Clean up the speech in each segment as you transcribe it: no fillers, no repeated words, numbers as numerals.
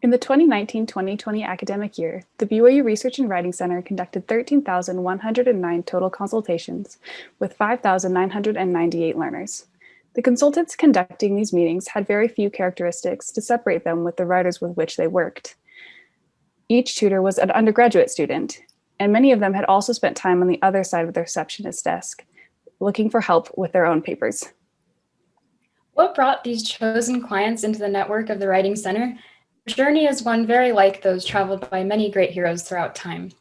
In the 2019-2020 academic year, the BYU Research and Writing Center conducted 13,109 total consultations with 5,998 learners. The consultants conducting these meetings had very few characteristics to separate them with the writers with which they worked. Each tutor was an undergraduate student, and many of them had also spent time on the other side of the receptionist desk, looking for help with their own papers. What brought these chosen clients into the network of the Writing Center? Their journey is one very like those traveled by many great heroes throughout time.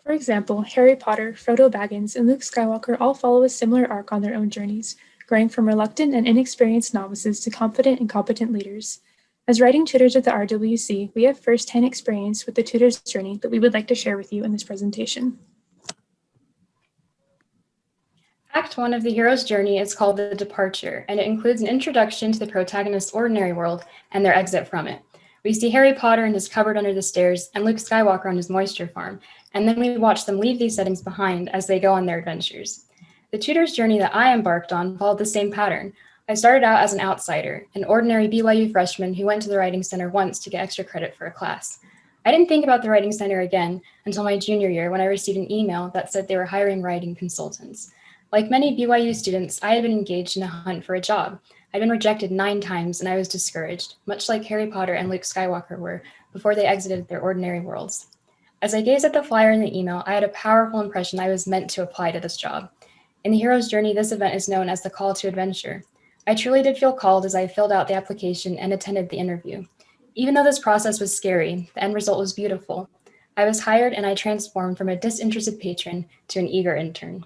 For example, Harry Potter, Frodo Baggins, and Luke Skywalker all follow a similar arc on their own journeys, growing from reluctant and inexperienced novices to confident and competent leaders. As writing tutors at the RWC, we have first-hand experience with the tutor's journey that we would like to share with you in this presentation. Act 1 of the hero's journey is called The Departure, and it includes an introduction to the protagonist's ordinary world and their exit from it. We see Harry Potter in his cupboard under the stairs and Luke Skywalker on his moisture farm, and then we watch them leave these settings behind as they go on their adventures. The tutor's journey that I embarked on followed the same pattern. I started out as an outsider, an ordinary BYU freshman who went to the Writing Center once to get extra credit for a class. I didn't think about the Writing Center again until my junior year when I received an email that said they were hiring writing consultants. Like many BYU students, I had been engaged in a hunt for a job. I'd been rejected 9 times and I was discouraged, much like Harry Potter and Luke Skywalker were before they exited their ordinary worlds. As I gazed at the flyer in the email, I had a powerful impression I was meant to apply to this job. In the hero's journey, this event is known as the call to adventure. I truly did feel called as I filled out the application and attended the interview. Even though this process was scary, the end result was beautiful. I was hired and I transformed from a disinterested patron to an eager intern.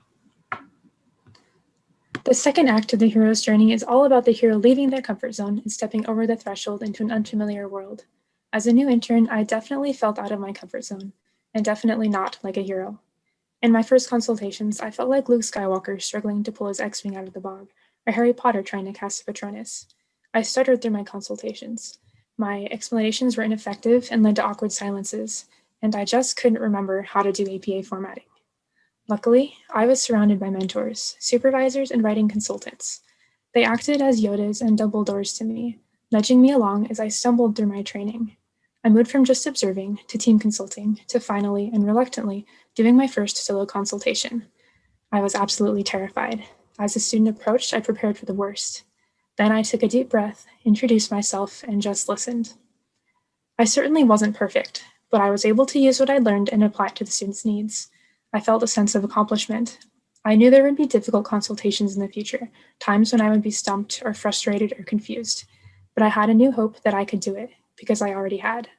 The second act of the hero's journey is all about the hero leaving their comfort zone and stepping over the threshold into an unfamiliar world. As a new intern, I definitely felt out of my comfort zone, and definitely not like a hero. In my first consultations, I felt like Luke Skywalker struggling to pull his X-Wing out of the bog, or Harry Potter trying to cast a Patronus. I stuttered through my consultations. My explanations were ineffective and led to awkward silences, and I just couldn't remember how to do APA formatting. Luckily, I was surrounded by mentors, supervisors, and writing consultants. They acted as Yodas and Dumbledores to me, nudging me along as I stumbled through my training. I moved from just observing to team consulting to finally and reluctantly doing my first solo consultation. I was absolutely terrified. As the student approached, I prepared for the worst. Then I took a deep breath, introduced myself, and just listened. I certainly wasn't perfect, but I was able to use what I learned and apply it to the students' needs. I felt a sense of accomplishment. I knew there would be difficult consultations in the future, times when I would be stumped or frustrated or confused, but I had a new hope that I could do it, because I already had.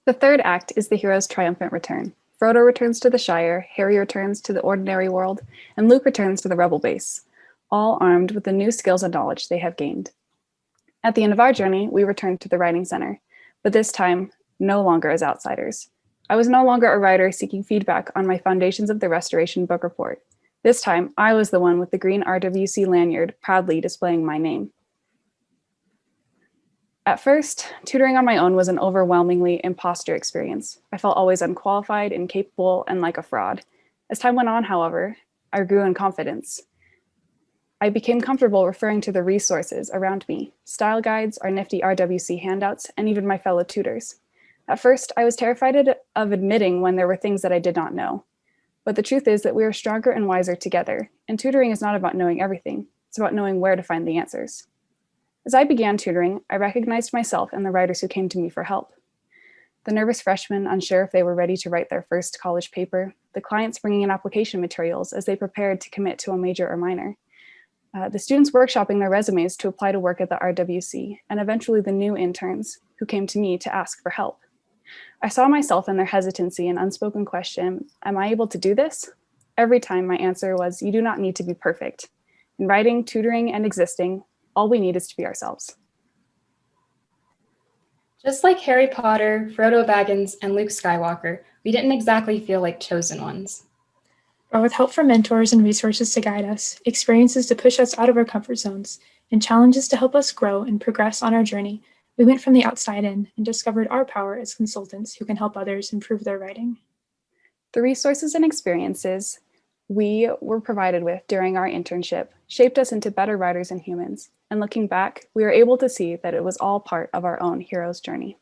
The third act is the hero's triumphant return. Frodo returns to the Shire, Harry returns to the ordinary world, and Luke returns to the Rebel base, all armed with the new skills and knowledge they have gained. At the end of our journey, we returned to the Writing Center, but this time, no longer as outsiders. I was no longer a writer seeking feedback on my Foundations of the Restoration book report. This time, I was the one with the green RWC lanyard proudly displaying my name. At first, tutoring on my own was an overwhelmingly imposter experience. I felt always unqualified, incapable, and like a fraud. As time went on, however, I grew in confidence. I became comfortable referring to the resources around me, style guides, our nifty RWC handouts, and even my fellow tutors. At first, I was terrified of admitting when there were things that I did not know. But the truth is that we are stronger and wiser together, and tutoring is not about knowing everything. It's about knowing where to find the answers. As I began tutoring, I recognized myself and the writers who came to me for help. The nervous freshmen unsure if they were ready to write their first college paper, the clients bringing in application materials as they prepared to commit to a major or minor, the students workshopping their resumes to apply to work at the RWC, and eventually the new interns who came to me to ask for help. I saw myself in their hesitancy and unspoken question, am I able to do this? Every time my answer was, you do not need to be perfect. In writing, tutoring, and existing, all we need is to be ourselves. Just like Harry Potter, Frodo Baggins, and Luke Skywalker, we didn't exactly feel like chosen ones. But with help from mentors and resources to guide us, experiences to push us out of our comfort zones, and challenges to help us grow and progress on our journey, we went from the outside in and discovered our power as consultants who can help others improve their writing. The resources and experiences we were provided with during our internship shaped us into better writers and humans. And looking back, we were able to see that it was all part of our own hero's journey.